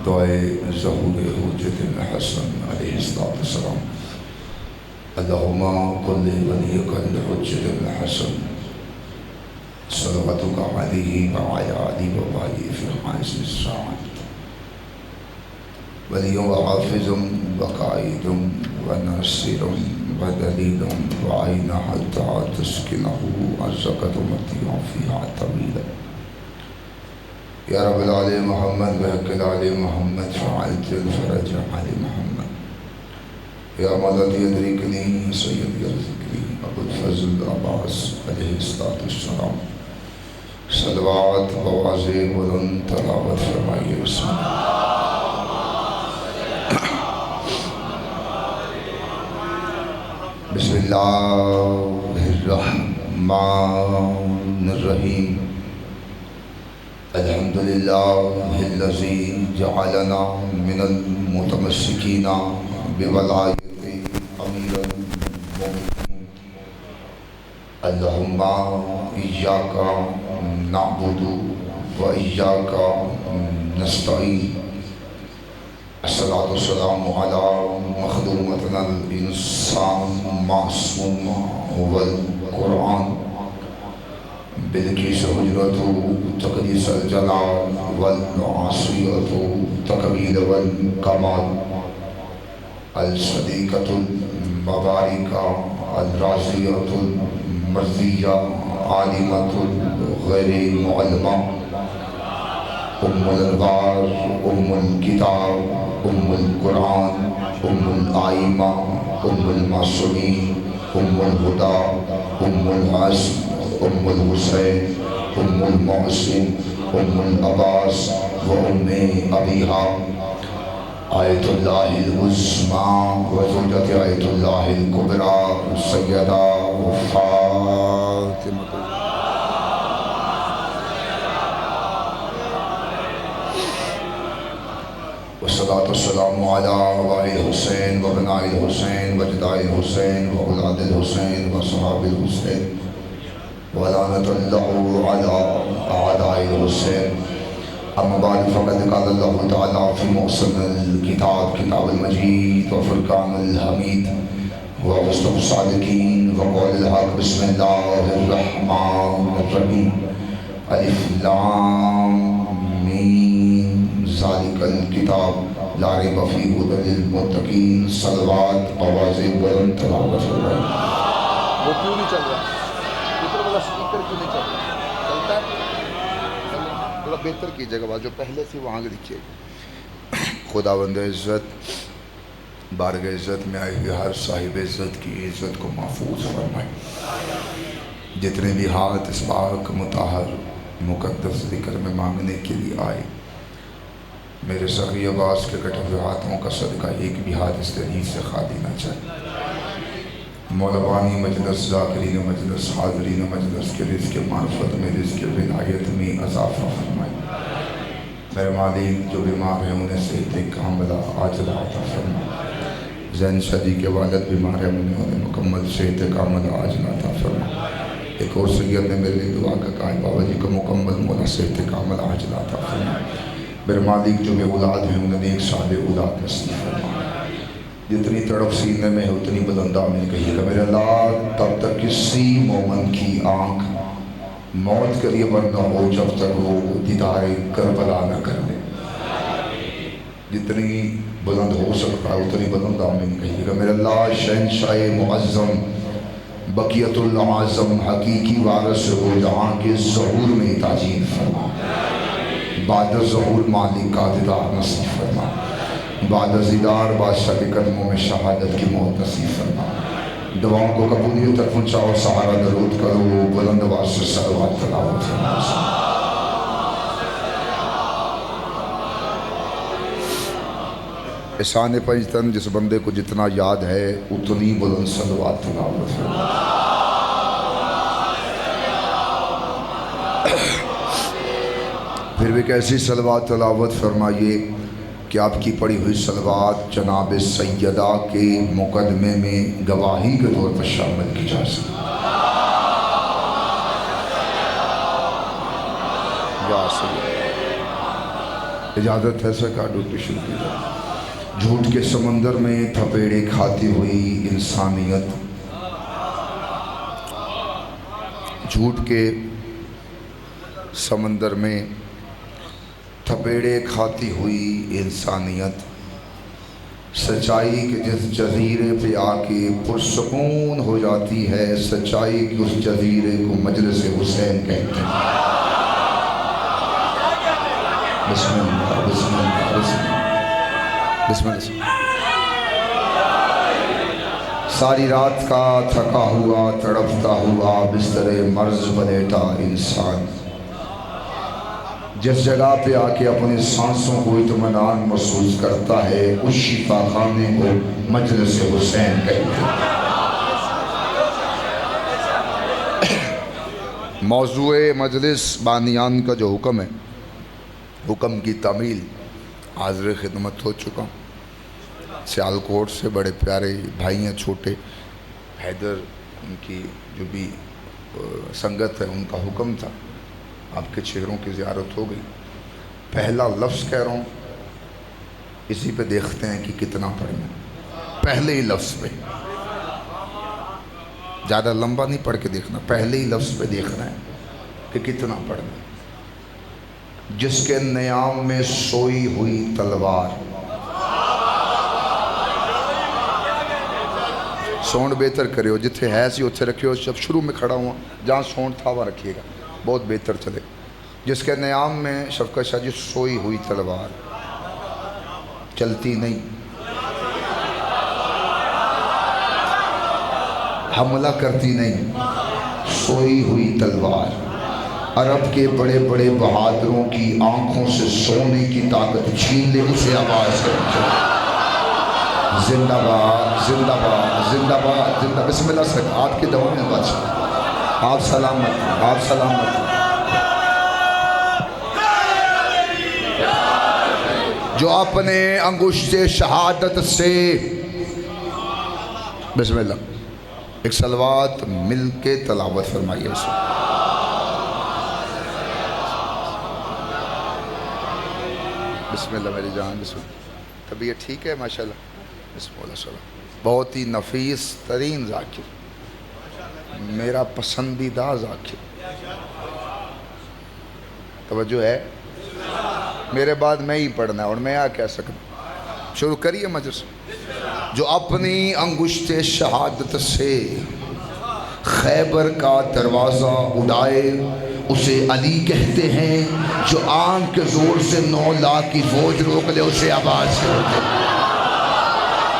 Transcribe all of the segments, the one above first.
دعائے ظہور حجت الحسن علیہ السلام اللہم کل ولیک الحجت الحسن صلواتک علیہ وعلی آلہ وبالی فی حائز الساعت ولی و حافظ و قائد و ناصر و دلیل و عین حتی تسکنہ عزکت متیع فیہا طویلا یا رب العالم محمد بحق العالم محمد فعلت الفرج علی محمد یا مدد یدرکنی سید یرزقنی ابو الفضل عباس علیہ السلام صلوات بواضح بلند تلاوت فرمائیے بسم اللہ بسم اللہ الرحمن الرحیم الحمدللہ الذی جعلنا من المتمسکین بولایت امیر المؤمنین اللہم ایاک نعبد و ایاک نستعین الصلاۃ والسلام علی مخدومتنا الانسان معصوم والقرآن بالکیس حجرت تقدیس الجلال والعاصیت تکبیر والکمال الصدیقۃ المبارکہ الرازیۃ المرضیہ عالمۃ غیر معلمہ ام الانوار ام الکتاب ام القرآن ام الائمہ ام المعصومین ام الہدی ام الحسن ام الحسین ام المحسن ام العباس و ام ابیہا آیت اللہ العظمی و زوجۃ آیت اللہ الکبریٰ سیدہ فاطمہ والصلاة والسلام علی والد الحسین و ابناء الحسین و جداء الحسین و اولاد الحسین و صحاب الحسین ولعنۃ اللہ علی اعداء الحسین اما بعد فقد قال اللہ تعالی فی محسن الکتاب کتاب المجید و فرقان الحمید و مصطفى الصادقین و قول الحق بسم اللہ الرحمن الرحیم الف لام میم ذالک الکتاب لا ریب فیہ ھدی للمتقین صلوات بواضح بلند تلاوت فرمائیں۔ وہ کیوں نہیں چل رہا؟ ادھر والا سپیکر کیوں نہیں چل رہا؟ چلتا ہے؟ تھوڑا بہتر کیجیے گا، جو پہلے سے وہاں لکھیے گا۔ خداوند عزت بارگاہ عزت میں آئے ہوئے ہر صاحب عزت کی عزت کو محفوظ فرمائیں۔ جتنے بھی ہاتھ اس پاک مطہر مقدس ذکر میں مانگنے کے لیے آئے، میرے سخی عباس کے کٹے ہوئے ہاتھوں کا صدقہ ایک بھی ہاتھ اس تحریر سے خالی نہ جائے۔ مولوانی مجلس ذاکرین مجلس حاضرین مجلس کے رزق معرفت میں رزق ولایت میں اضافہ فرمائے۔ میرے مالک جو بیمار ہیں انہیں صحت کاملہ عاجلہ عطا فرمائے۔ زین شدی کے والد بیمار ہیں انہیں مکمل صحت کاملہ عاجلہ عطا فرمائے۔ ایک اور سید نے میرے لیے دعا کا کہا ہے بابا جی کو مکمل مولا صحت کاملہ عاجلہ عطا فرمائے۔ میرے مالک جو بے اولاد ہیں انہیں ایک صالح اولاد نصیب فرمائے۔ جتنی تڑپ سینے میں ہے اتنی بلندہ میں کہیے گا میرے اللہ تب تک کسی مومن کی آنکھ موت کے لیے بند نہ ہو جب تک وہ دیدار کربلا نہ کر لے۔ جتنی بلند ہو سکتا ہے اتنی بلند آمین کہیے گا میرے اللہ شہنشاہ معظم بقیت العظم حقیقی وارث ہو جہاں کے ظہور میں تاجیل فرما، بعد ظہور مالک کا دیدار نصیب فرما، بعد دیدار بادشاہ کے قدموں میں شہادت کی موت نصیب فرما۔ دعاؤں کو قبولیت تک پہنچاؤ، سہارا درود کرو، بلند آواز سے صلوات تلاوت فرما۔ احسان پنجتن جس بندے کو جتنا یاد ہے اتنی بلند صلوات تلاوت فرما۔ پھر بھی کیسی صلوات تلاوت فرمائیے کہ آپ کی پڑھی ہوئی صلوات جناب سیدہ کے مقدمے میں گواہی کے طور پر شامل کی جا سکے۔ یا سیدہ اجازت ہے سرکار ڈوٹی شروع کی جائے۔ جھوٹ کے سمندر میں تھپیڑے کھاتی ہوئی انسانیت، جھوٹ کے سمندر میں تھپیڑے کھاتی ہوئی انسانیت، سچائی کے جس جزیرے پہ آ کے پرسکون ہو جاتی ہے، سچائی کے اس جزیرے کو مجلس حسین کہتے ہیں۔ بسم اللہ بسم اللہ بسم اللہ بسم اللہ۔ ساری رات کا تھکا ہوا تڑپتا ہوا بستر مرض بلیٹا انسان، جس جگہ پہ آ کے اپنی سانسوں کو اطمینان محسوس کرتا ہے، اس شفا خانے کو مجلس حسین کہتے ہیں۔ موضوع مجلس بانیان کا جو حکم ہے، حکم کی تعمیل حاضر خدمت ہو چکا ہوں۔ سیالکوٹ سے بڑے پیارے بھائی ہیں چھوٹے حیدر، ان کی جو بھی سنگت ہے، ان کا حکم تھا، آپ کے چہروں کی زیارت ہو گئی۔ پہلا لفظ کہہ رہا ہوں، اسی پہ دیکھتے ہیں کہ کتنا پڑھنا ہے۔ پہلے ہی لفظ پہ، زیادہ لمبا نہیں پڑھ کے دیکھنا، پہلے ہی لفظ پہ دیکھنا ہے کہ کتنا پڑھنا ہے۔ جس کے نیام میں سوئی ہوئی تلوار، سونڈ بہتر کرے ہو، جتھے ہے سی اتھے رکھے ہو، جب شروع میں کھڑا ہوا جہاں سونڈ تھا وہاں رکھیے گا، بہت بہتر چلے۔ جس کے نیام میں شفقت شاہ جی سوئی ہوئی تلوار، چلتی نہیں، حملہ کرتی نہیں، سوئی ہوئی تلوار، عرب کے بڑے بڑے بہادروں کی آنکھوں سے سونے کی طاقت چھین لے، اسے آواز کرتے زندہ باد زندہ باد زندہ باد زندہ۔ بسم اللہ سے آپ کی دعا میں بادشاہ، آپ سلامت آپ سلامت۔ جو اپنے انگشت شہادت سے، بسم اللہ، ایک صلوات مل کے تلاوت فرمائیے اس وقت۔ بسم اللہ میری جان، بسم اللہ۔ طبیعت ٹھیک ہے ماشاءاللہ؟ بسم اللہ صلی اللہ۔ بہت ہی نفیس ترین ذاکر، میرا پسندیدہ ذاکر، توجہ ہے؟ میرے بعد میں ہی پڑھنا ہے اور میں کیا کہہ سکتا ہوں؟ شروع کریے مجلس۔ جو اپنی انگشت شہادت سے خیبر کا دروازہ اڑائے، اسے علی کہتے ہیں۔ جو آنکھ کے زور سے 9 لاکھ کی فوج روک لے، اسے عباس کہتے ہیں۔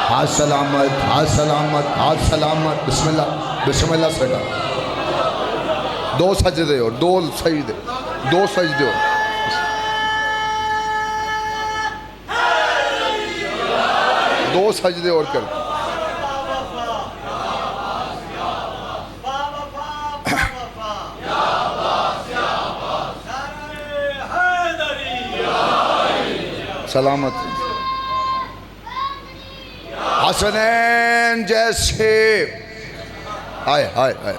ہاتھ سلامت ہاتھ سلامت ہاتھ سلامت۔ بسم اللہ بسم اللہ سے کہا، 2 سجدے اور 2 سجدے، 2 سجدے اور دو سجدے اور کر۔ سلامت۔ حسنین جیسے، آئے آئے آئے،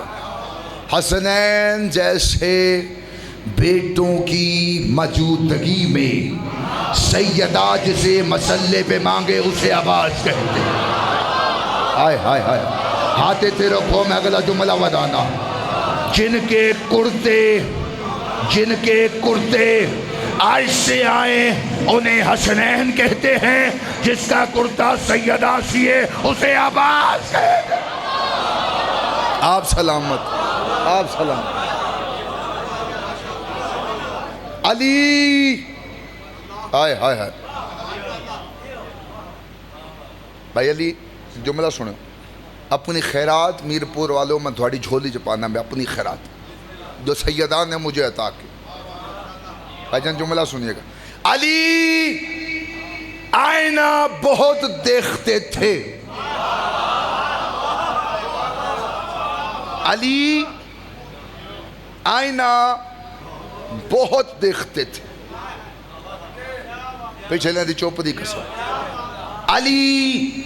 حسنین جیسے بیٹوں کی موجودگی میں سیدہ جسے مسلے پہ مانگے، اسے عباس کہتے ہیں۔ آئے آئے آئے، ہاتھ تے رکھو، میں اگلا جملہ ودانا۔ جن کے کرتے عرش سے آئے، انہیں حسنین کہتے ہیں۔ جس کا کرتا سیدہ سیے، اسے عباس کہتے ہیں۔ آپ سلامت آپ سلامت۔ علی، آئے آئے آئے بھائی علی، جملہ سنو۔ اپنی خیرات میرپور والوں میں تھوڑی جھولی چپانا، میں اپنی خیرات جو سیدان نے مجھے عطا کی۔ بھائی جان جملہ سنیے گا۔ علی آئینہ بہت دیکھتے تھے، علی آئینہ بہت دیکھتے تھے۔ پیچھے لیں دی چوپڑی قسم۔ علی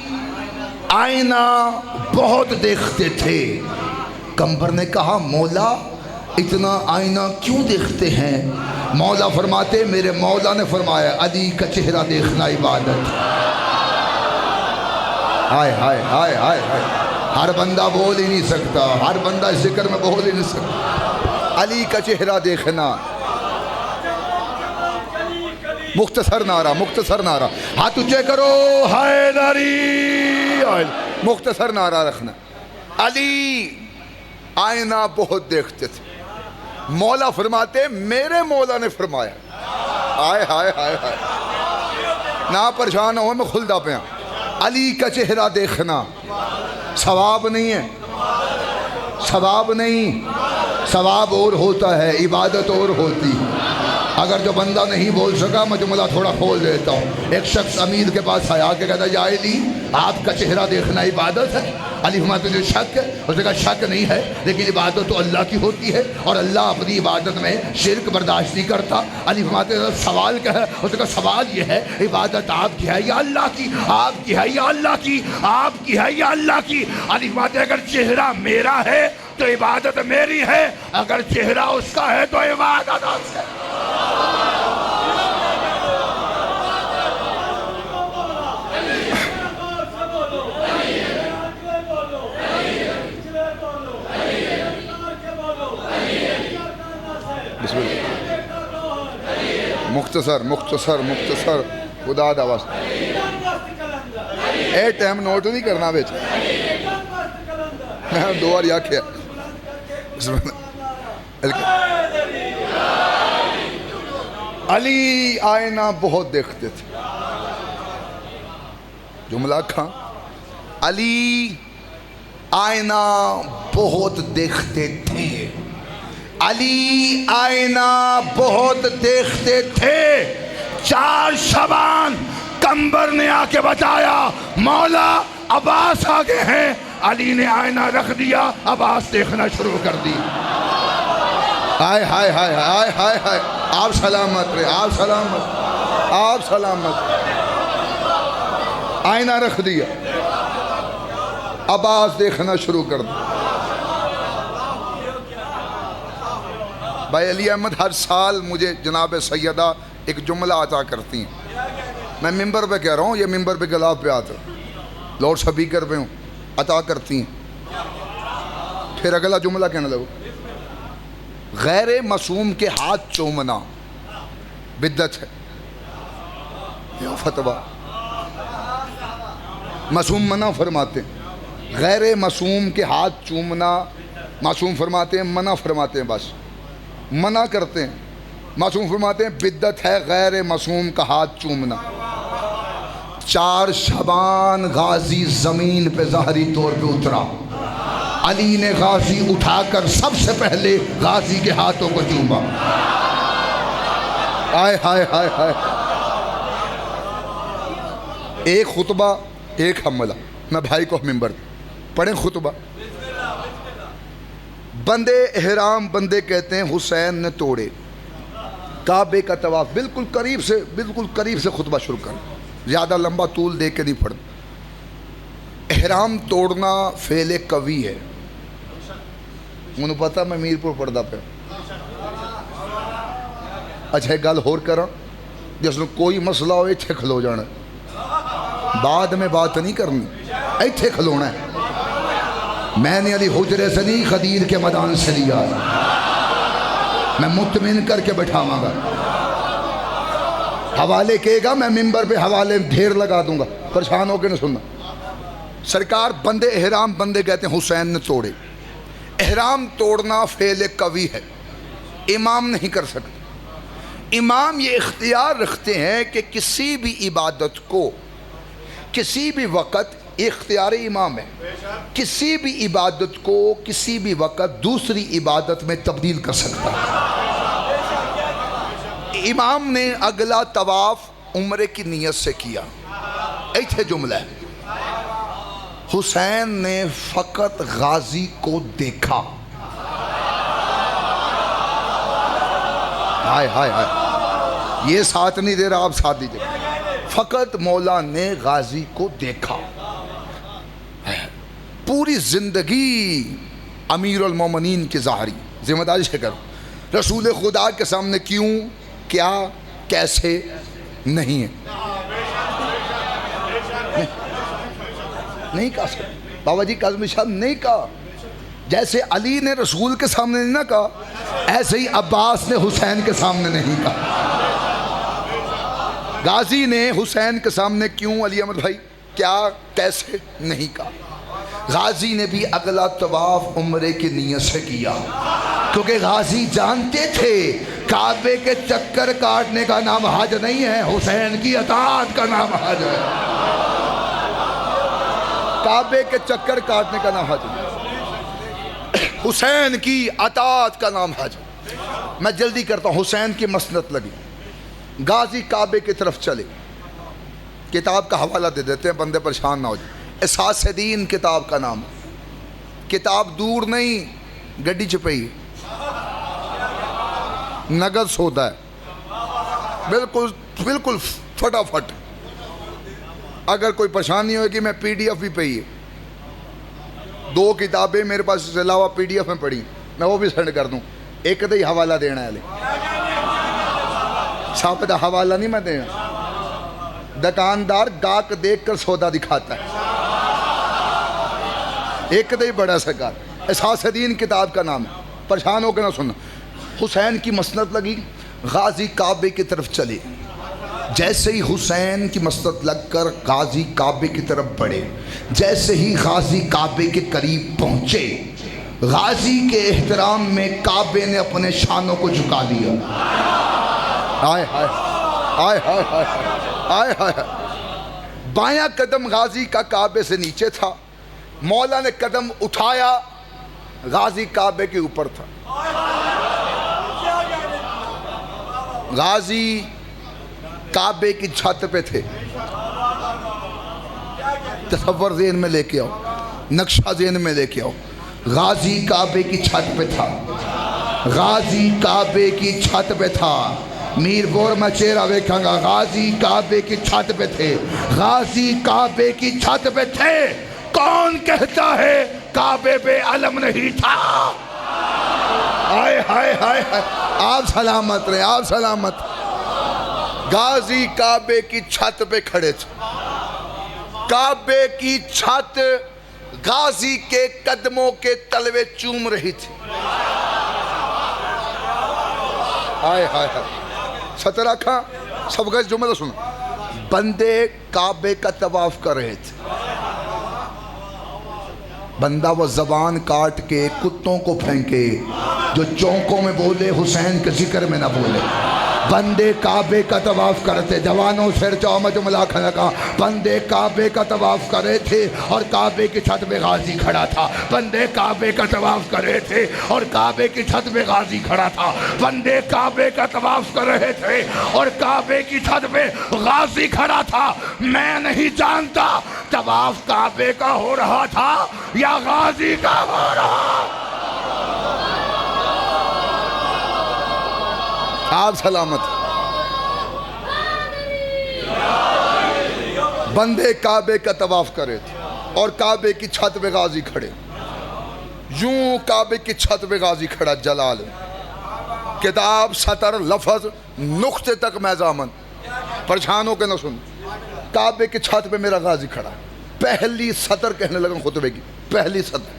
آئینہ بہت دیکھتے تھے۔ قمبر نے کہا، مولا اتنا آئینہ کیوں دیکھتے ہیں؟ مولا فرماتے میرے مولا نے فرمایا علی کا چہرہ دیکھنا عبادت. ہائے ہائے ہائے ہائے ہائے. ہر بندہ بول ہی نہیں سکتا, ہر بندہ اس ذکر میں بول ہی نہیں سکتا. علی کا چہرہ دیکھنا. مختصر نعرہ, مختصر نعرہ, ہاتھ اونچے کرو حیدری. مختصر نعرہ رکھنا. علی آئینہ بہت دیکھتے تھے. مولا فرماتے میرے مولا نے فرمایا. ہائے ہائے ہائے ہائے. نہ پریشان ہو, میں خلدہ پہ ہوں. علی کا چہرہ دیکھنا ثواب نہیں ہے, ثواب نہیں. ثواب اور ہوتا ہے, عبادت اور ہوتی. اگر جو بندہ نہیں بول سکا میں جملہ تھوڑا کھول دیتا ہوں. ایک شخص امیر کے پاس آیا کہ کہتا یا علی آپ کا چہرہ دیکھنا عبادت ہے. علی فرماتے تجھے شک ہے؟ اس نے کہا شک نہیں ہے, لیکن عبادت تو اللہ کی ہوتی ہے اور اللہ اپنی عبادت میں شرک برداشت نہیں کرتا. علی فرماتے سوال کیا ہے؟ اس نے کہا سوال یہ ہے عبادت آپ کی ہے یا اللہ کی؟ آپ کی ہے یا اللہ کی؟ آپ کی ہے یا اللہ کی؟ علی فرماتے اگر چہرہ میرا ہے تو عبادت میری ہے, اگر چہرہ اس کا ہے تو عبادت اس ہے. مختصر مختصر مختصر خدا دا واسطہ. اے ٹائم نوٹ نہیں کرنا بچ, میں دو بار یا کیا. علی آئینہ بہت دیکھتے تھے. جملہ کھاں, علی آئینہ بہت دیکھتے تھے. علی آئینہ بہت دیکھتے تھے. 4 شعبان کمبر نے آ کے بتایا مولا عباس آگے ہیں. علی نے آئینہ رکھ دیا, عباس دیکھنا شروع کر دی. ہائے ہائے ہائے ہائے ہائے ہائے. آپ سلامت رہے, آپ سلامت, آپ سلامت. آئینہ رکھ دیا, عباس دیکھنا شروع کر دیا. بھائی علی احمد ہر سال مجھے جناب سیدہ ایک جملہ عطا کرتی ہیں. میں ممبر پہ کہہ رہا ہوں, یہ ممبر پہ گلاب پہ آتا, لاؤڈ سپیکر پہ ہوں, عطا کرتی ہیں. پھر اگلا جملہ کہنے لگو, غیر معصوم کے ہاتھ چومنا بدعت ہے. یہ فتویٰ معصوم منع فرماتے ہیں, غیر معصوم کے ہاتھ چومنا معصوم فرماتے ہیں, منع فرماتے ہیں, بس منع کرتے ہیں. معصوم فرماتے ہیں بدعت ہے غیر معصوم کا ہاتھ چومنا. 4 شعبان غازی زمین پہ ظاہری طور پہ اترا. علی نے غازی اٹھا کر سب سے پہلے غازی کے ہاتھوں کو چوما. ہائے ہائے ہائے ہائے. ایک خطبہ ایک حملہ. میں بھائی کو ممبر پڑھیں خطبہ. بندے احرام بندے کہتے ہیں حسین نے توڑے. کعبے کا طواف بالکل قریب سے خطبہ شروع کر, زیادہ لمبا طول دے کے نہیں پڑھنا. احرام توڑنا فعل قوی ہے. انہوں پتہ میں میرپور پڑھدا پہ. اچھا ایک گل ہور کراں, جس میں کوئی مسئلہ ہو ایتھے کھلو جانا, بعد میں بات نہیں کرنی, ایتھے کھلونا ہے. میں نے علی حجرے سے نہیں خدیر کے میدان سے لیا, میں مطمئن کر کے بٹھاواں گا. حوالے کہے گا میں ممبر پہ حوالے ڈھیر لگا دوں گا, پریشان ہو کے نہ سننا. سرکار بندے احرام بندے کہتے ہیں حسین نے توڑے. احرام توڑنا فعل قوی ہے, امام نہیں کر سکتے. امام یہ اختیار رکھتے ہیں کہ کسی بھی عبادت کو کسی بھی وقت, اختیار امام ہے, کسی بھی عبادت کو کسی بھی وقت دوسری عبادت میں تبدیل کر سکتا ہے. امام نے اگلا طواف عمرے کی نیت سے کیا. ایتھے جملہ ہے, حسین نے فقط غازی کو دیکھا. ہائے ہائے ہائے, یہ ساتھ نہیں دے رہا, آپ ساتھ دیجئے. فقط مولا نے غازی کو دیکھا. پوری زندگی امیر المومنین کی ظاہری ذمہ داری سے کرو. رسول خدا کے سامنے کیوں کیا کیسے نہیں ہے. نہیں کہا سر بابا جی کاظمی صاحب نہیں کہا. جیسے علی نے رسول کے سامنے نہیں نہ کہا ایسے ہی عباس نے حسین کے سامنے نہیں کہا. غازی نے حسین کے سامنے کیوں علی احمد بھائی کیا کیسے نہیں کہا. غازی نے بھی اگلا طواف عمرے کی نیت سے کیا کیونکہ غازی جانتے تھے کعبے کے چکر کاٹنے کا نام حج نہیں ہے, حسین کی اطاعت کا نام حج ہے. کعبے کے چکر کاٹنے کا نام حج ہے, حسین کی اطاعت کا نام حج. میں جلدی کرتا ہوں. حسین کی مسنت لگی, غازی کعبے کی طرف چلے. کتاب کا حوالہ دے دیتے ہیں بندے پریشان نہ ہو جائے. اساس دین کتاب کا نام. کتاب دور نہیں, گڈی چپئی نگد سودا ہے, بالکل فٹافٹ. اگر کوئی پریشانی ہوگی میں پی ڈی ایف بھی پئی ہے, 2 کتابیں میرے پاس اس علاوہ پی ڈی ایف میں پڑھی, میں وہ بھی سینڈ کر دوں. ایک دے ہی حوالہ دینا ہے صاحب دا حوالہ نہیں میں دینا. دکاندار گاہک دیکھ کر سودا دکھاتا ہے. ایک دے ہی بڑا سرکار. اساس دین کتاب کا نام ہے, پریشان ہو کے نہ سننا. حسین کی مسنت لگی, غازی کعبے کی طرف چلے. جیسے ہی حسین کی مسنت لگ کر غازی کعبے کی طرف بڑھے, جیسے ہی غازی کعبے کے قریب پہنچے, غازی کے احترام میں کعبے نے اپنے شانوں کو جھکا دیا. آئے ہائے آئے ہائے آئے ہائے. بایاں قدم غازی کا کعبے سے نیچے تھا, مولا نے قدم اٹھایا, غازی کعبے کے اوپر تھا. غازی کعبے کی چھت پہ تھے. تصور ذہن میں لے کے آؤ, نقشہ ذہن میں لے کے آؤ. غازی کعبے کی چھت پہ تھا, غازی کعبے کی چھت پہ تھا. میر بور میں چہرہ دیکھاں گا. غازی کعبے کی چھت پہ تھے, غازی کعبے کی چھت پہ تھے. کون کہتا ہے کعبے پہ علم نہیں تھا؟ آئے ہائے ہائے ہائے. آپ سلامت رہے, آپ سلامت. غازی کعبے کی چھت پہ کھڑے تھے. کعبے کی چھت غازی کے قدموں کے تلوے چوم رہی تھی. آئے ہائے ہائے. 17 کھاں سب کا جملہ سنا. بندے کعبے کا طواف کر رہے تھے. بندہ وہ زبان کاٹ کے کتوں کو پھینکے جو چونکوں میں بولے, حسین کے ذکر میں نہ بولے. بندے کعبے کا طواف کرتے. جوانوں سر چاؤ میں جملہ کھانا کہا. بندے کعبے کا طواف کر رہے تھے اور کعبے کی چھت پہ غازی کھڑا تھا. بندے کعبے کا طواف کر رہے تھے اور کعبے کی چھت پہ غازی کھڑا تھا. بندے کعبے کا طواف کر رہے تھے اور کعبے کی چھت پہ غازی کھڑا تھا. میں نہیں جانتا طواف کعبے کا ہو رہا تھا یا غازی کا ہو رہا. آپ سلامت. بندے کعبے کا طواف کرے تھے اور کعبے کی چھت پہ غازی کھڑے. یوں کعبے کی چھت پہ غازی کھڑا. جلال کتاب سطر لفظ نقطے تک میزامن. پریشانوں کے نہ سن. کعبے کی چھت پہ میرا غازی کھڑا. پہلی سطر کہنے لگا خطبے کی, پہلی سطر.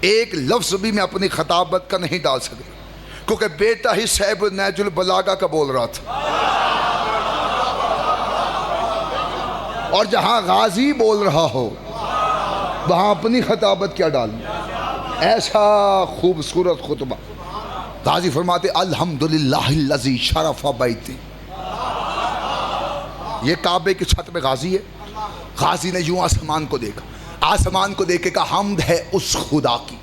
ایک لفظ بھی میں اپنی خطابت کا نہیں ڈال سکتا کیونکہ بیٹا ہی صاحب نیج البلاغہ کا بول رہا تھا. اور جہاں غازی بول رہا ہو وہاں اپنی خطابت کیا ڈالوں. ایسا خوبصورت خطبہ. غازی فرماتے الحمدللہ الذی شرف بیتی. یہ کعبے کی چھت پہ غازی ہے. غازی نے یوں آسمان کو دیکھا. آسمان کو دیکھ کے کہا حمد ہے اس خدا کی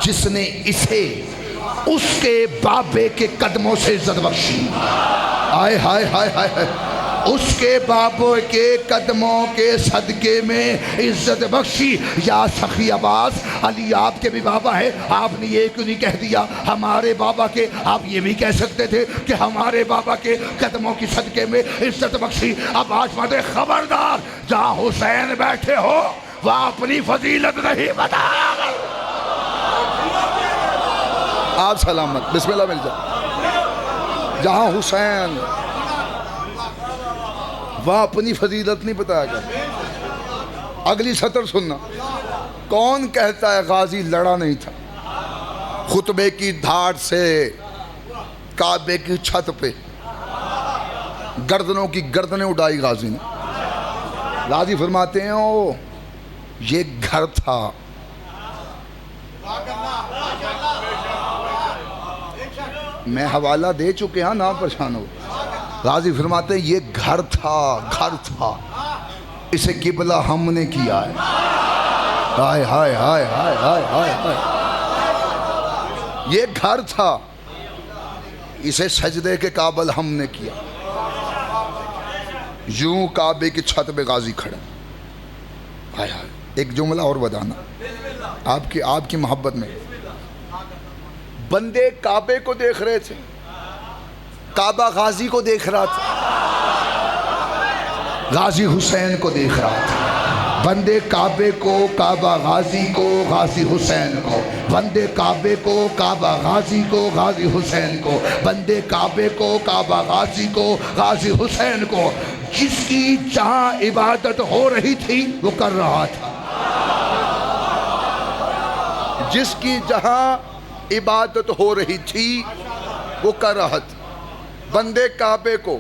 جس نے اسے اس کے بابے کے قدموں سے عزت بخشی. آئے ہائے ہائے ہائے. اس کے بابوں کے قدموں کے صدقے میں عزت بخشی. یا سخی عباس علی آپ کے بھی بابا ہے, آپ نے یہ کیوں نہیں کہہ دیا ہمارے بابا کے؟ آپ یہ بھی کہہ سکتے تھے کہ ہمارے بابا کے قدموں کی صدقے میں عزت بخشی. اب آج ماتے خبردار, جہاں حسین بیٹھے ہو وہاں اپنی فضیلت نہیں بتایا. آپ سلامت. بسم اللہ مل جائے. جہاں حسین، وہاں اپنی فضیلت نہیں بتایا کرتا۔ اگلی سطر سننا، کون کہتا ہے غازی لڑا نہیں تھا؟ خطبے کی دھاڑ سے کعبے کی چھت پہ گردنوں کی گردنیں اڑائی غازی نے۔ غازی فرماتے ہیں او یہ گھر تھا، میں حوالہ دے چکے ہاں، نہ پریشان ہو۔ غازی فرماتے ہیں یہ گھر تھا، گھر تھا، اسے قبلہ ہم نے کیا ہے۔ ہائے ہائے ہائے ہائے ہائے ہائے ہائے، یہ گھر تھا، اسے سجدے کے قابل ہم نے کیا۔ یوں کعبے کی چھت پہ غازی کھڑا۔ ہائے ہائے، ایک جملہ اور بتانا آپ کی محبت میں۔ بندے کعبے کو دیکھ رہے تھے، کعبہ غازی کو دیکھ رہا تھا، غازی حسین کو دیکھ رہا تھا۔ بندے کعبے کو، کعبہ غازی کو، غازی حسین کو۔ بندے کعبے کو، کعبہ غازی کو، غازی حسین کو۔ بندے کعبے کو، کعبہ غازی کو، غازی حسین کو۔ جس کی جہاں عبادت ہو رہی تھی وہ کر رہا تھا، جس کی جہاں عبادت ہو رہی تھی وہ کر رہا تھا۔ بندے کعبے کو،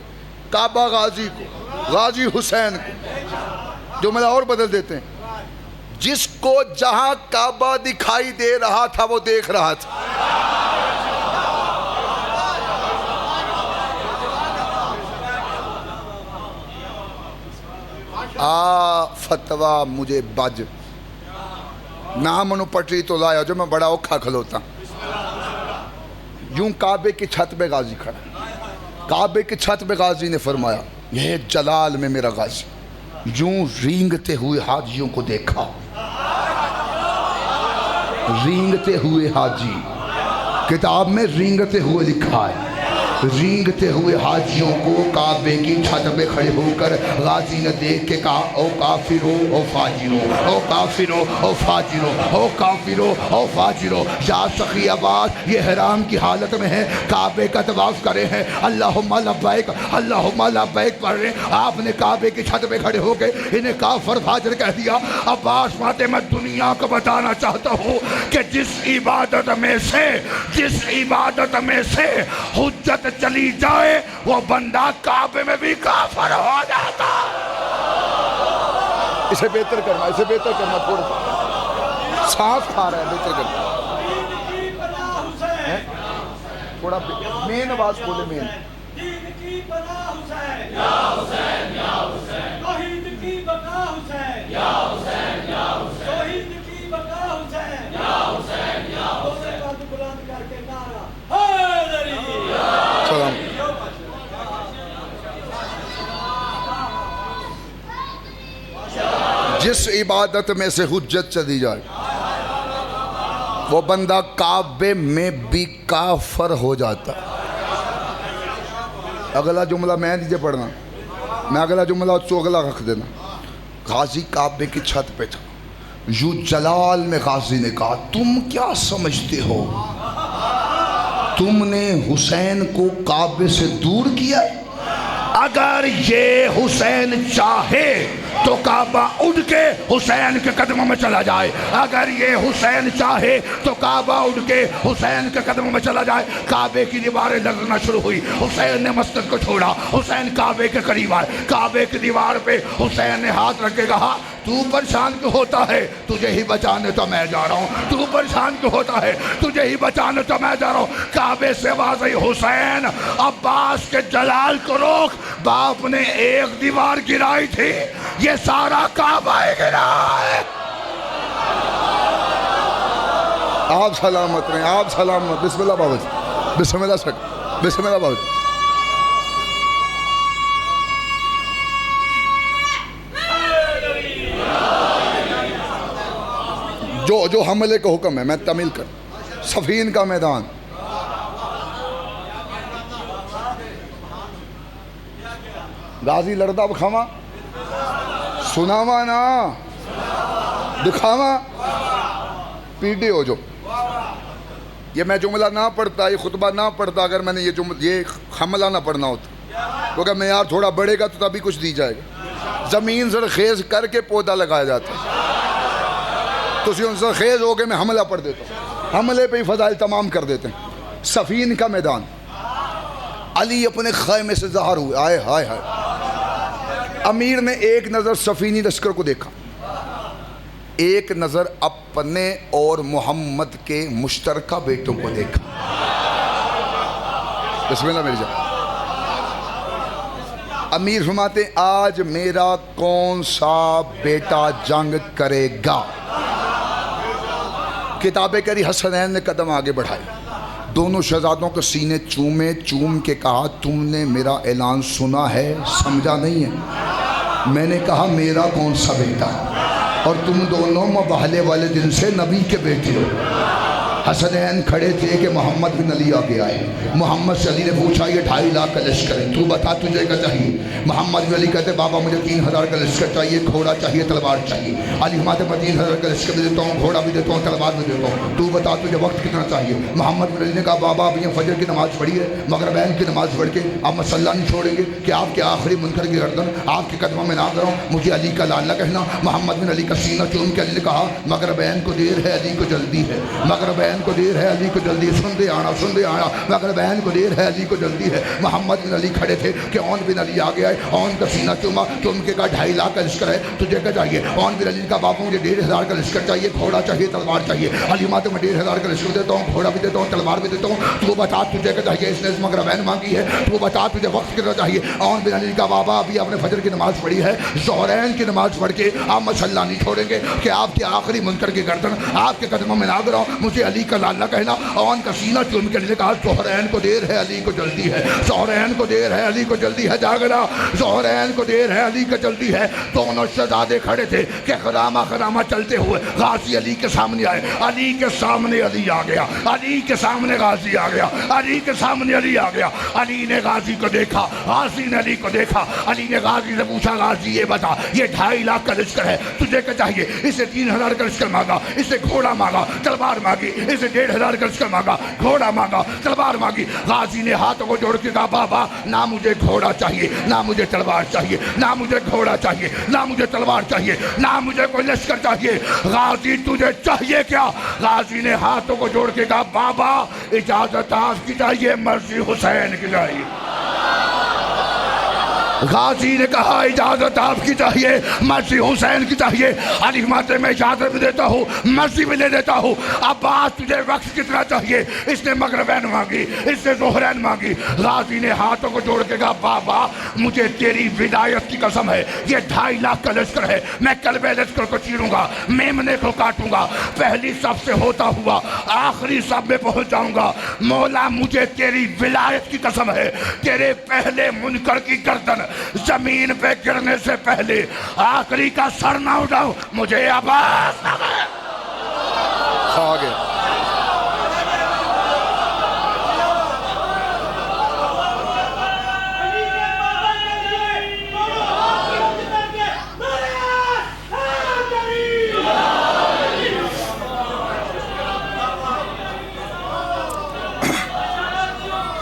کعبہ غازی کو، غازی حسین کو۔ جملہ اور بدل دیتے ہیں، جس کو جہاں کعبہ دکھائی دے رہا تھا وہ دیکھ رہا تھا۔ فتویٰ مجھے بج نہ منو پٹری تو لایا جو میں بڑا اوکھا کھلوتا۔ یوں کعبے کی چھت پہ غازی کھڑا، کعبے کی چھت پہ غازی نے فرمایا یہ جلال میں میرا غازی۔ یوں رینگتے ہوئے حاجیوں کو دیکھا، رینگتے ہوئے حاجی، کتاب میں رینگتے ہوئے لکھا ہے۔ رینگتے ہوئے حاجیوں کو کعبے کی چھت پہ کھڑے ہو کر غازی نے دیکھ کے کہا او کافرو او فاجرو، او کافرو او فاجرو، او کافرو او فاجرو۔ یا سخی عباس یہ حرام کی حالت میں ہے، کعبے کا طواف کرے ہیں، اللہم لبیک اللہم لبیک پڑھ رہے ہیں، آپ نے کعبے کی چھت پہ کھڑے ہو کے انہیں کافر فاجر کہہ دیا۔ عباس ماتے میں دنیا کو بتانا چاہتا ہوں کہ جس عبادت میں سے حجت چلی جائے وہ بندہ کعبے میں بھی کافر ہو جاتا۔ اسے بہتر کرنا تھوڑا سانس کھا رہا ہے، بہتر کرنا تھوڑا مین آواز کھولے، مین۔ دین کی پناہ حسین، یا حسین یا حسین، توحید کی بقا حسین، یا حسین یا حسین، توحید کی بقا حسین، یا حسین یا حسین۔ بات بلند کر کے نعرہ حیدری، سلام۔ جس عبادت میں سے حجت چلی جائے وہ بندہ کعبے میں بھی کافر ہو جاتا۔ اگلا جملہ میں دیجئے پڑھنا، میں اگلا جملہ اگلا رکھ دینا۔ غازی کعبے کی چھت پہ تھا، یوں جلال میں غازی نے کہا تم کیا سمجھتے ہو، تم نے حسین کو کعبے سے دور کیا؟ اگر یہ حسین چاہے تو کعبہ اٹھ کے حسین کے قدموں میں چلا جائے، اگر یہ حسین چاہے تو کعبہ اٹھ کے حسین کے قدموں میں چلا جائے۔ کعبے کی دیواریں لرزنا شروع ہوئی، حسین نے مسجد کو چھوڑا، حسین کعبے کے قریب آئے، کعبے کی دیوار پہ حسین نے ہاتھ رکھ کے کہا تو پریشان کیوں ہوتا ہے، تجھے ہی بچانے تو میں جا رہا ہوں، تو پریشان کیوں ہوتا ہے، تجھے ہی بچانے تو میں جا رہا ہوں۔ کعبے سے آواز آئی حسین عباس کے جلال کو روک، باپ نے ایک دیوار گرائی تھی، یہ سارا کعبہ گرا ہے۔ آپ سلامت رہیں، آپ سلامت۔ بسم اللہ بابا جی، بسم اللہ سک، بسم اللہ بابا جی۔ جو حملے کا حکم ہے میں تعمیل کر، صفین کا میدان، غازی لڑدا بکھاوا، سناوا نا دکھاوا، پیڈی ہو جو۔ یہ میں جملہ نہ پڑھتا، یہ خطبہ نہ پڑھتا اگر میں نے یہ حملہ نہ پڑھنا ہوتا، کیونکہ معیار تھوڑا بڑھے گا تو تبھی کچھ دی جائے گا۔ زمین زرخیز کر کے پودا لگایا جاتا ہے، تو اسی زرخیز ہو کے میں حملہ پڑھ دیتا ہوں، حملے پہ ہی فضائل تمام کر دیتے ہیں۔ صفین کا میدان، علی اپنے خیمے سے ظاہر ہوئے، آئے ہائے ہائے۔ امیر نے ایک نظر صفینی لشکر کو دیکھا، ایک نظر اپنے اور محمد کے مشترکہ بیٹوں کو دیکھا۔ بسم اللہ میری جان۔ امیر فرماتے ہیں آج میرا کون سا بیٹا جنگ کرے گا؟ کتابیں کری، حسنین نے قدم آگے بڑھائے، دونوں شہزادوں کے سینے چومے، چوم کے کہا تم نے میرا اعلان سنا ہے؟ سمجھا نہیں ہے؟ میں نے کہا میرا کون سا بیٹا، اور تم دونوں مباہلے والے دن سے نبی کے بیٹے ہو۔ حسنین کھڑے تھے کہ محمد بن علی آگے آئے۔ محمد سے علی نے پوچھا یہ 2.5 لاکھ کا لشکر ہے، تو بتا تجھے کیا چاہیے؟ محمد بن علی کہتے بابا مجھے 3000 کا لشکر چاہیے، گھوڑا چاہیے، تلوار چاہیے۔ علی فرماتے میں 3000 کا لشکر بھی دیتا ہوں، گھوڑا بھی دیتا ہوں، تلوار بھی دیتا ہوں، تو بتا تجھے وقت کتنا چاہیے؟ محمد بن علی نے کہا بابا اب یہ فجر کی نماز پڑھی ہے، مغربین کی نماز پڑھ کے آپ مسلح نہیں چھوڑیں گے کہ آپ کے آخری منکر کی گردن آپ کے قدموں میں نہ کروں، مجھے علی کا لالہ کہنا۔ محمد بن علی کا سینہ چوم کے علی نے کہا مغربین کو دیر ہے، علی کو جلدی ہے، مغربین کو دیر ہے، علی کو جلدی ہے، سن دے آنا، مغربین کو دیر ہے، علی کو جلدی ہے۔ محمد بن علی کھڑے تھے کہ اون بن علی آگے آئے، اون کا سینہ چوما، چوم کے کہا 2.5 لاکھ کا لشکر ہے، تجھے کیا چاہیے؟ اون بن علی کا باپو مجھے 1,500 کا لشکر چاہیے، گھوڑا چاہیے، تلوار چاہیے۔ علی ماتے میں 1,500 کا لشکر دیتا ہوں، گھوڑا بھی دیتا ہوں، تلوار بھی دیتا ہوں، تو بتا تجھے کیا چاہیے؟ اس نے مغربین مانگی ہے، تو بتا تجھے وقت کتنا چاہیے؟ اون بن علی کا بابا ابھی آپ نے فجر کی نماز پڑھی ہے، ظہرین کی نماز پڑھ کے آپ مسلح نہیں چھوڑیں گے کہ آپ کے آخری منکر کی گردن آپ کے قدموں میں نہ گراؤں، مجھے علی کا لالہ کہنا۔ اون کا سینہ چوم کے علی نے کہا ظہرین کو دیر ہے، علی کو جلدی ہے، ظہرین کو دیر ہے، علی کو جلدی ہے، جاگنا، ظہرین کو دیر ہے، علی کو جلدی ہے۔ دونوں شہزادے کھڑے تھے کہ خرامہ خرامہ چلتے ہوئے غازی علی کے سامنے آئے، علی کے سامنے علی آ گیا، علی کے سامنے غازی آ گیا، علی کے سامنے علی آ گیا۔ علی نے غازی کو دیکھا، غازی نے علی کو دیکھا، علی نے غازی سے پوچھا غازی یہ بتا یہ 2.5 لاکھ کا لشکر ہے، تجھے کیا چاہیے؟ اسے 3,000 کا لشکر مانگا، اسے گھوڑا مانگا، تلوار مانگی، اسے 1,500 کا لشکر مانگا، گھوڑا مانگا، تلوار مانگی۔ غازی نے ہاتھوں کو جوڑ کے کہا بابا نہ مجھے گھوڑا چاہیے، نہ مجھے تلوار چاہیے، نہ مجھے گھوڑا چاہیے، نہ مجھے تلوار چاہیے، نہ مجھے کوئی لشکر چاہیے۔ غازی تجھے چاہیے کیا؟ غازی نے ہاتھوں کو جوڑ کے کہا بابا اجازت آپ کی چاہیے، مرضی حسین کی چاہیے۔ غازی نے کہا اجازت آپ کی چاہیے، مرضی حسین کی چاہیے۔ علی فرماتے میں اجازت بھی دیتا ہوں، مرضی بھی لے دیتا ہوں، اب بات تجھے وقت کتنا چاہیے؟ اس نے مغربین مانگی، اس نے ظہرین مانگی۔ غازی نے ہاتھوں کو جوڑ کے کہا بابا مجھے تیری ولایت کی قسم ہے، یہ 2.5 لاکھ کا لشکر ہے، میں قلبِ لشکر کو چیروں گا، میمنے کو کاٹوں گا، پہلی صف سے ہوتا ہوا آخری صف میں پہنچ جاؤں گا۔ مولا مجھے تیری ولایت کی قسم ہے، تیرے پہلے منکر کی گردن زمین پہ گرنے سے پہلے آخری کا سر نہ اٹھاؤں، مجھے عباس نہ گئے۔ کھا گئے۔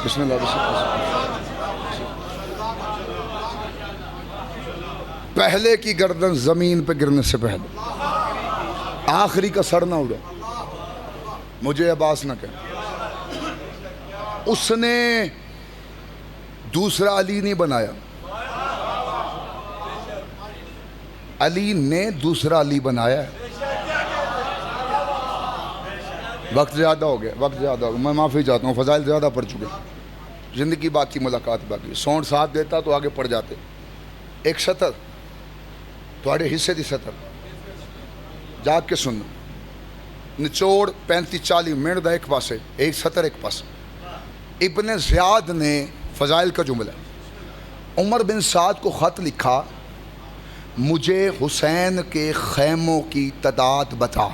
بسم اللہ بسم اللہ۔ پہلے کی گردن زمین پہ گرنے سے پہلے آخری کا سر نہ اڑا، مجھے عباس نہ کہے۔ اس نے دوسرا علی نہیں بنایا، علی نے دوسرا علی بنایا ہے۔ وقت زیادہ ہو گیا، وقت زیادہ ہو گیا، میں معافی چاہتا ہوں، فضائل زیادہ پڑھ چکے، زندگی باقی، ملاقات باقی، سونڈ ساتھ دیتا تو آگے پڑھ جاتے۔ ایک سطر تھوڑے حصے دی سطر جاگ کے سننا، نچوڑ 35-40 منٹ دا ایک پاسے، ایک سطر ایک پاس۔ ابن زیاد نے فضائل کا جملہ عمر بن سعد کو خط لکھا، مجھے حسین کے خیموں کی تعداد بتا،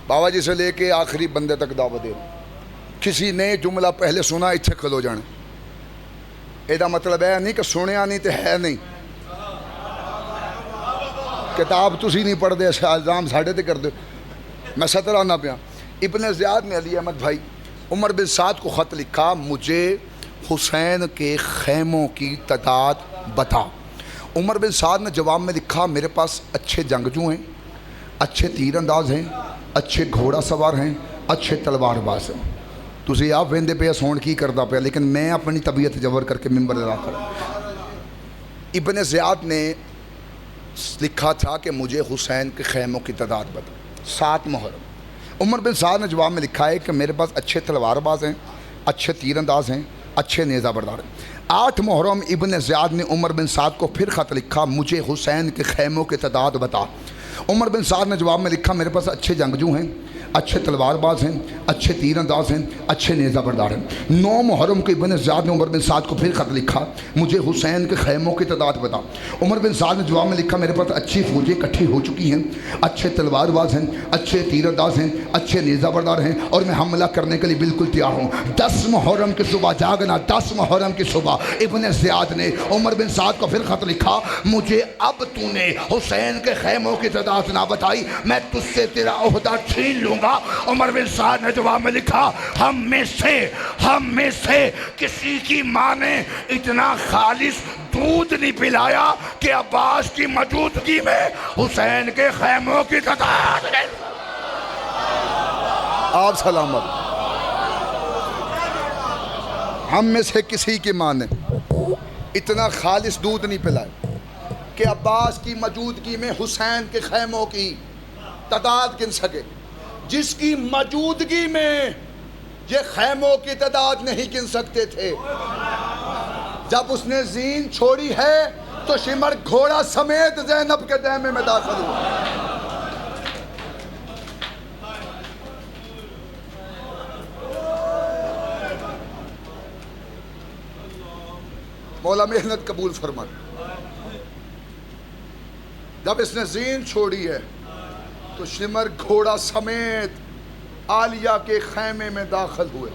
بابا جی سے لے کے آخری بندے تک دعوت دے۔ کسی نے جملہ پہلے سنا اتھے کھلو جانے، ایدہ مطلب ہے نہیں کہ سنیا نہیں تے ہے نہیں، کتاب تسی نہیں پڑھ دے، الزام ساڑھے تے کر دے۔ میں سطر آنا پیا، ابن زیاد نے علی احمد بھائی عمر بن سعد کو خط لکھا، مجھے حسین کے خیموں کی تعداد بتا۔ عمر بن سعد نے جواب میں لکھا، میرے پاس اچھے جنگجو ہیں، اچھے تیر انداز ہیں، اچھے گھوڑا سوار ہیں، اچھے تلوار باز ہیں۔ تسی آپ ویندے پہ سون کی کردا پہ، لیکن میں اپنی طبیعت جبر کر کے ممبر ادا کر۔ ابن زیاد نے لکھا تھا کہ مجھے حسین کے خیموں کی تعداد بتا، 7 محرم۔ عمر بن سعد نے جواب میں لکھا ہے کہ میرے پاس اچھے تلوار باز ہیں، اچھے تیر انداز ہیں، اچھے نیزہ بردار ہیں۔ 8 محرم ابن زیاد نے عمر بن سعد کو پھر خط لکھا، مجھے حسین کے خیموں کی تعداد بتا۔ عمر بن سعد نے جواب میں لکھا، میرے پاس اچھے جنگجو ہیں، اچھے تلوار باز ہیں، اچھے تیر انداز ہیں، اچھے نیزہ بردار ہیں۔ 9 محرم کو ابن زیاد نے عمر بن سعد کو پھر خط لکھا، مجھے حسین کے خیموں کی تعداد بتا۔ عمر بن سعد نے جواب میں لکھا، میرے پاس اچھی فوجیں اکٹھی ہو چکی ہیں، اچھے تلوار باز ہیں، اچھے تیر انداز ہیں، اچھے نیزہ بردار ہیں، اور میں حملہ کرنے کے لیے بالکل تیار ہوں۔ 10 محرم کی صبح جاگنا، 10 محرم کی صبح ابن زیاد نے عمر بن سعد کو پھر خط لکھا، مجھے اب تو نے حسین کے خیموں کی تعداد نہ بتائی، میں تجھ سے تیرا عہدہ چھین لوں گا۔ عمر بن سعد نے جواب میں لکھا، ہم میں سے کسی کی ماں نے اتنا خالص دودھ نہیں پلایا کہ عباس کی موجودگی میں حسین کے خیموں کی تعداد نہیں۔ آپ سلامت۔ ہم میں سے کسی کی ماں نے اتنا خالص دودھ نہیں پلایا کہ عباس کی موجودگی میں حسین کے خیموں کی تعداد گن سکے، جس کی موجودگی میں یہ خیموں کی تعداد نہیں گن سکتے تھے۔ جب اس نے زین چھوڑی ہے تو شمر گھوڑا سمیت زینب کے خیمے میں داخل ہوا۔ مولا محنت قبول فرمائے۔ جب اس نے زین چھوڑی ہے تو شمر گھوڑا سمیت عالیہ کے خیمے میں داخل ہوئے۔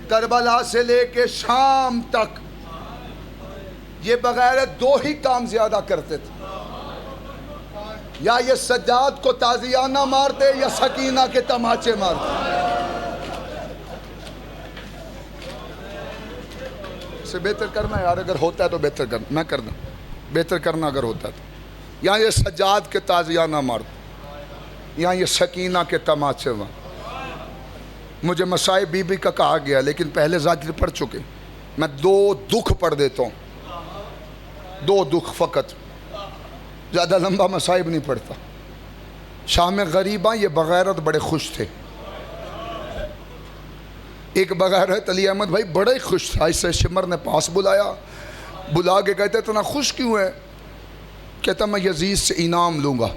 کربلا سے لے کے شام تک یہ بغیرت 2 ہی کام زیادہ کرتے تھے، یا یہ سجاد کو تازیانہ مارتے یا سکینہ کے تماچے مارتے۔ اسے بہتر کرنا یار، اگر ہوتا ہے تو بہتر کرنا، میں کرنا بہتر کرنا اگر ہوتا ہے تو۔ یا یہ سجاد کے تازیانہ مارتے، یا یہ سکینہ کے تماچے مارتے۔ مجھے مسائب بی بی کا کہا گیا، لیکن پہلے ذاکر پڑھ چکے، میں 2 دکھ پڑھ دیتا ہوں، 2 دکھ فقط، زیادہ لمبا مسائب نہیں پڑھتا۔ شام غریباں یہ بغیرت بڑے خوش تھے۔ ایک بغیرت علی احمد بھائی بڑا ہی خوش تھا، اس سے شمر نے پاس بلایا، بلا کے کہتے اتنا خوش کیوں ہے؟ کہتا میں یزید سے انعام لوں گا۔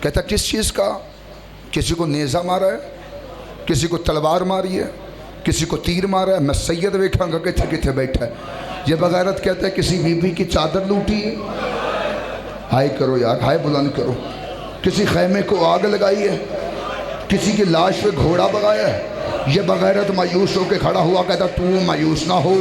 کہتا کس چیز کا؟ کسی کو نیزہ مارا ہے، کسی کو تلوار ماری ہے، کسی کو تیر مارا ہے، میں سید ویکھاں گا کتھے کتھے بیٹھا ہے۔ یہ بغیرت کہتا ہے کسی بی بی کی چادر لوٹی ہے، ہائے کرو یار، ہائے بلند کرو۔ کسی خیمے کو آگ لگائی ہے، کسی کی لاش پہ گھوڑا بگایا ہے۔ یہ بغیرت مایوس ہو کے کھڑا ہوا، کہتا تو مایوس نہ ہو،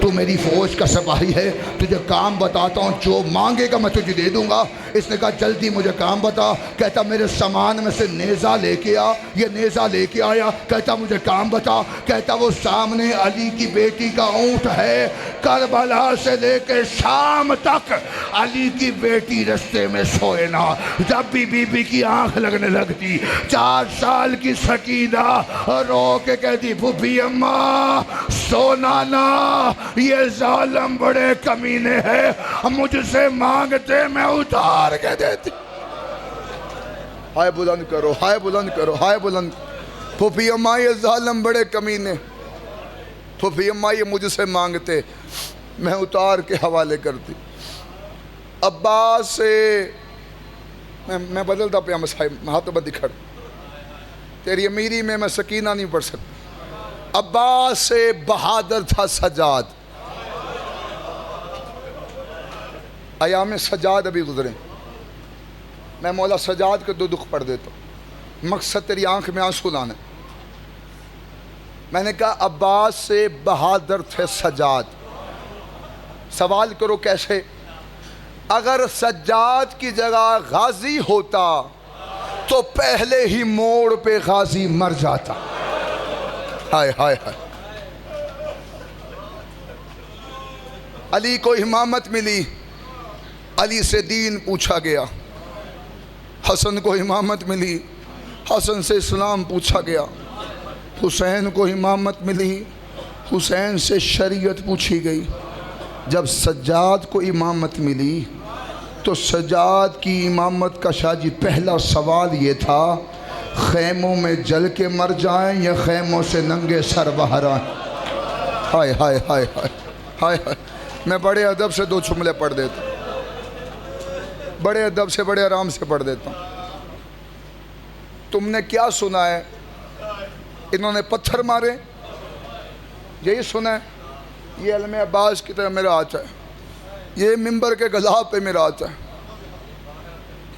تو میری فوج کا سپاہی ہے، تجھے کام بتاتا ہوں، جو مانگے گا میں تجھے دے دوں گا۔ اس نے کہا جلدی مجھے کام بتا۔ کہتا میرے سامان میں سے نیزہ لے کے آ۔ یہ نیزہ لے کے آیا۔ کہتا مجھے کام بتا۔ کہتا وہ سامنے علی کی بیٹی کا اونٹ ہے، کربلا سے لے کے شام تک علی کی بیٹی رستے میں سوئے نہ۔ جب بھی بی بی کی آنکھ لگنے لگتی، 4 سال کی سکینہ رو کے کہتی پھوپھی اماں سونا نا، یہ ظالم بڑے کمینے ہیں، مجھ سے مانگتے میں اتار کے دیتی۔ ہائے بلند کرو، ہائے بلند کرو، ہائے بلند۔ پھوپھی اماں یہ ظالم بڑے کمینے، پھوپھی اماں یہ مجھ سے مانگتے میں اتار کے حوالے کرتی۔ عباس سے میں بدلتا پیا مسائب، ہاتھوں بندی کھڑ، تیری امیری میں سکینہ نہیں پڑھ سکتا۔ عباس سے بہادر تھا سجاد۔ ایام سجاد ابھی گزرے، میں مولا سجاد کے 2 دکھ پڑھ دیتا ہوں، مقصد تیری آنکھ میں آنسو لانا۔ میں نے کہا عباس سے بہادر تھے سجاد۔ سوال کرو کیسے؟ اگر سجاد کی جگہ غازی ہوتا تو پہلے ہی موڑ پہ غازی مر جاتا. ہائے ہائے ہائے. علی کو امامت ملی، علی سے دین پوچھا گیا. حسن کو امامت ملی، حسن سے اسلام پوچھا گیا. حسین کو امامت ملی، حسین سے شریعت پوچھی گئی. جب سجاد کو امامت ملی تو سجاد کی امامت کا شاہ جی پہلا سوال یہ تھا، خیموں میں جل کے مر جائیں یا خیموں سے ننگے سر باہر آئیں. ہائے ہائے ہائے ہائے ہائے ہائے. میں بڑے ادب سے 2 جملے پڑھ دیتا ہوں، بڑے ادب سے بڑے آرام سے پڑھ دیتا ہوں. تم نے کیا سنا ہے؟ انہوں نے پتھر مارے، یہی سنا ہے؟ یہ علم عباس کی طرح میرا آتا ہے، یہ ممبر کے غلاف پہ میرا آتا ہے.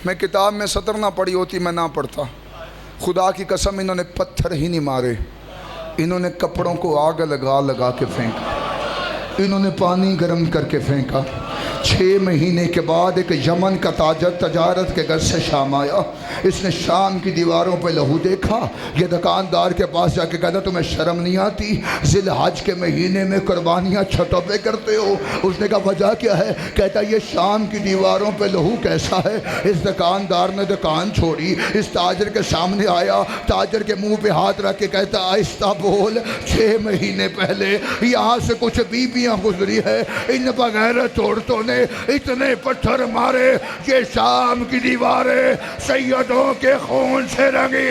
میں کتاب میں سطر نہ پڑھی ہوتی میں نہ پڑھتا. خدا کی قسم انہوں نے پتھر ہی نہیں مارے، انہوں نے کپڑوں کو آگ لگا لگا کے پھینکا، انہوں نے پانی گرم کر کے پھینکا. 6 مہینے کے بعد ایک یمن کا تاجر تجارت کے گھر سے شام آیا. اس نے شام کی دیواروں پہ لہو دیکھا. یہ دکاندار کے پاس جا کے کہتا تمہیں شرم نہیں آتی؟ ذی الحج کے مہینے میں قربانیاں چھتوں پہ کرتے ہو. اس نے کہا وجہ کیا ہے؟ کہتا یہ شام کی دیواروں پہ لہو کیسا ہے؟ اس دکاندار نے دکان چھوڑی، اس تاجر کے سامنے آیا، تاجر کے منہ پہ ہاتھ رکھ کے کہتا آہستہ بول، 6 مہینے پہلے یہاں سے کچھ بیویاں گزری ہے، ان بغیرت عورتوں نے اتنے پتھر مارے کہ شام کی دیواریں سیدوں کے خون سے رنگی.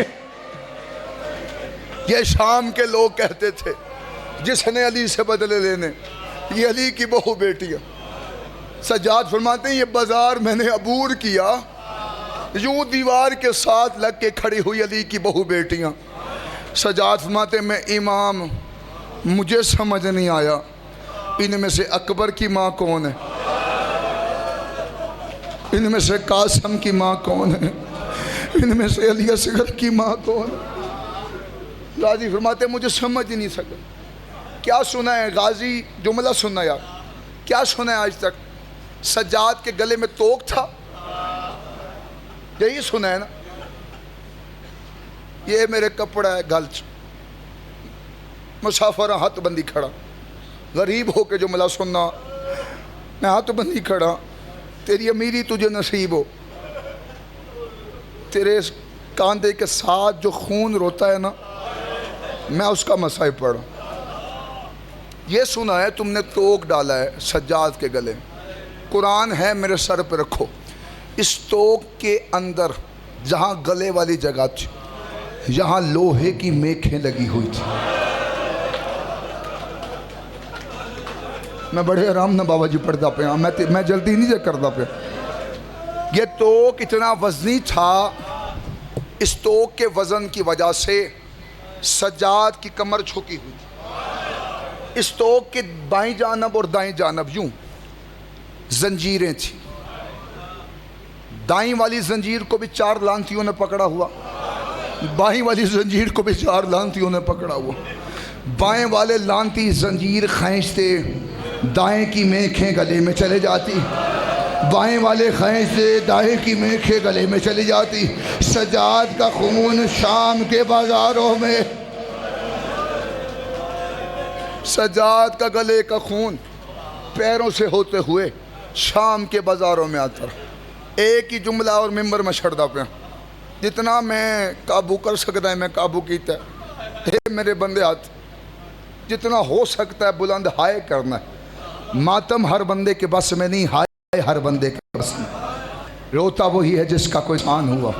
یہ شام کے لوگ کہتے تھے جس نے علی سے بدلے لینے، یہ علی کی بہو بیٹیاں. سجاد فرماتے ہیں یہ بازار میں نے عبور کیا، یوں دیوار کے ساتھ لگ کے کھڑی ہوئی علی کی بہو بیٹیاں. سجاد فرماتے ہیں میں امام، مجھے سمجھ نہیں آیا ان میں سے اکبر کی ماں کون ہے، ان میں سے قاسم کی ماں کون ہے، ان میں سے علی اصغر کی ماں کون ہے. غازی فرماتے ہیں مجھے سمجھ ہی نہیں سکا. کیا سنا ہے غازی؟ جملہ سننا یار، کیا سنا ہے آج تک؟ سجاد کے گلے میں توق تھا، یہی سنا ہے نا؟ یہ میرے کپڑا ہے گلچ، مسافر ہاتھ بندی کھڑا، غریب ہو کے جملہ سننا، میں ہاتھ بندی کھڑا، تیری امیری تجھے نصیب ہو، تیرے کاندھے کے ساتھ جو خون روتا ہے نا میں اس کا مصائب پڑھا. یہ سنا ہے تم نے توق ڈالا ہے سجاد کے گلے. قرآن ہے میرے سر پہ رکھو. اس توق کے اندر جہاں گلے والی جگہ تھی یہاں لوہے کی میکھیں لگی ہوئی تھی. میں بڑے آرام نہ بابا جی پڑھتا پیا، میں جلدی نہیں کرتا پیا. یہ توق اتنا وزنی تھا، اس توق کے وزن کی وجہ سے سجاد کی کمر جھکی ہوئی تھی. اس توق کے بائیں جانب اور دائیں جانب یوں زنجیریں تھیں. دائیں والی زنجیر کو بھی 4 لانتیوں نے پکڑا ہوا، بائیں والی زنجیر کو بھی 4 لانتیوں نے پکڑا ہوا. بائیں والے لانتی زنجیر کھینچتے دائیں کی میکھیں گلے میں چلے جاتی، بائیں والے کھینچتے دائیں کی میکھیں گلے میں چلی جاتی. سجاد کا خون شام کے بازاروں میں، سجاد کا گلے کا خون پیروں سے ہوتے ہوئے شام کے بازاروں میں آتا رہا. ایک ہی جملہ اور ممبر میں چھڑدا پیا، جتنا میں قابو کر سکتا ہے میں قابو کیتا ہے. اے میرے بندے ہاتھ، جتنا ہو سکتا ہے بلند ہائے کرنا ہے. ماتم ہر بندے کے بس میں نہیں، ہائے ہر بندے کے بس میں. روتا وہی ہے جس کا کوئی احسان ہوا.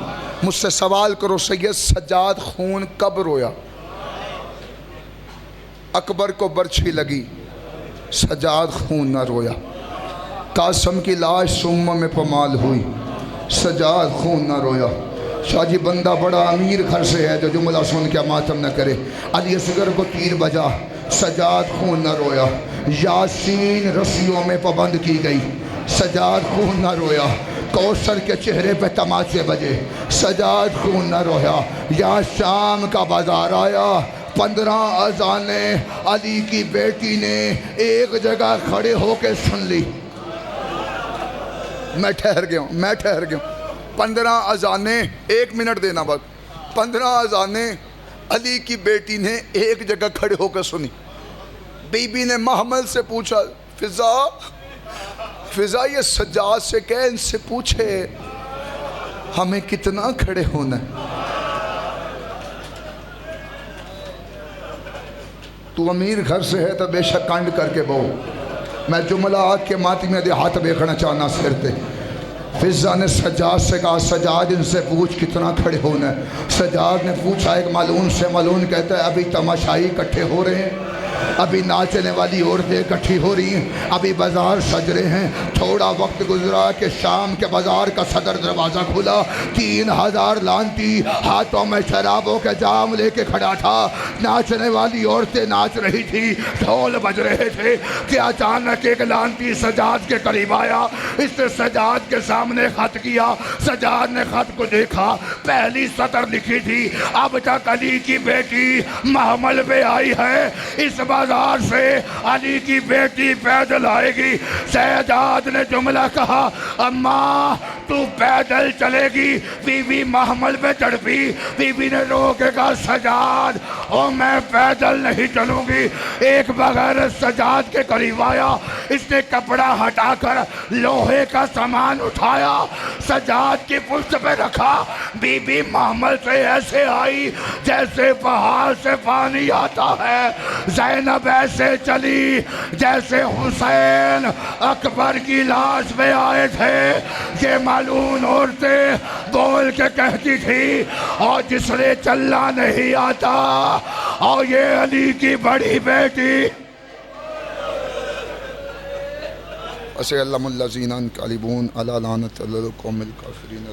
مجھ سے سوال کرو سید سجاد خون کب رویا؟ اکبر کو برچھی لگی، سجاد خون نہ رویا. قاسم کی لاش سمہ میں پمال ہوئی، سجاد خون نہ رویا. شاہ جی بندہ بڑا امیر گھر سے ہے جو جملہ سن کے ماتم نہ کرے. علی اصغر کو تیر بجا، سجاد خون نہ رویا. یاسین رسیوں میں پابند کی گئی، سجاد خون نہ رویا. کوثر کے چہرے پہ تماچے بجے، سجاد خون نہ رویا. یا شام کا بازار آیا، 15 اذانیں علی کی بیٹی نے ایک جگہ کھڑے ہو کے سن لی. میں ٹھہر گیا ہوں 15 اذانیں 1 منٹ دینا بس 15 اذانیں علی کی بیٹی نے ایک جگہ کھڑے ہو کر سنی. بی بی نے محمل سے پوچھا فضا یہ سجاد سے کہہ ان سے پوچھے ہمیں کتنا کھڑے ہونا ہے. تو امیر گھر سے ہے تو بے شک کانڈ کر کے بہو. میں جملہ آگ کے ماتی میں دے ہاتھ بیکھنا چاہنا سر تے. فضا نے سجاد سے کہا سجاد ان سے پوچھ کتنا کھڑے ہونا ہے. سجاد نے پوچھا ایک ملعون سے. ملعون کہتا ہے ابھی تماشائی اکٹھے ہو رہے ہیں, ابھی ناچنے والی عورتیں اکٹھی ہو رہی ہیں, ابھی بازار سج رہے ہیں. تھوڑا وقت گزرا کہ شام کے بازار کا صدر دروازہ کھلا. 3000 لانتی ہاتھوں میں شرابوں کے جام لے کے کھڑا تھا. ناچنے والی عورتیں ناچ رہی تھی, ڈھول بج رہے تھے کہ اچانک ایک لانتی سجاد کے قریب آیا. اس نے سجاد کے سامنے خط کیا. سجاد نے خط کو دیکھا, پہلی سطر لکھی تھی اب تک علی کی بیٹی محمل پہ آئی ہے, اس بازار سے علی کی بیٹی پیدل آئے گی. سجاد نے جملہ کہا اماں تو پیدل چلے گی. بی بی محمل پہ تڑپی. بی بی نے رو کے کہا سجاد او میں پیدل نہیں چلوں گی. ایک بغیر سجاد کے قریب آیا. اس نے کپڑا ہٹا کر لوہے کا سامان اٹھایا, سجاد کی پشت پہ رکھا. بی بی محمل سے ایسے آئی جیسے پہاڑ سے پانی آتا ہے. زینب ایسے چلی جیسے حسین اکبر کی لاش پہ آئے تھے. یہ ملعون عورتیں بول کے کہتی تھی اور جس نے چلنا نہیں آتا اور یہ علی کی بڑی بیٹی. اسے اللہ الذین انقلبون علی لعنۃ القوم الکافرین.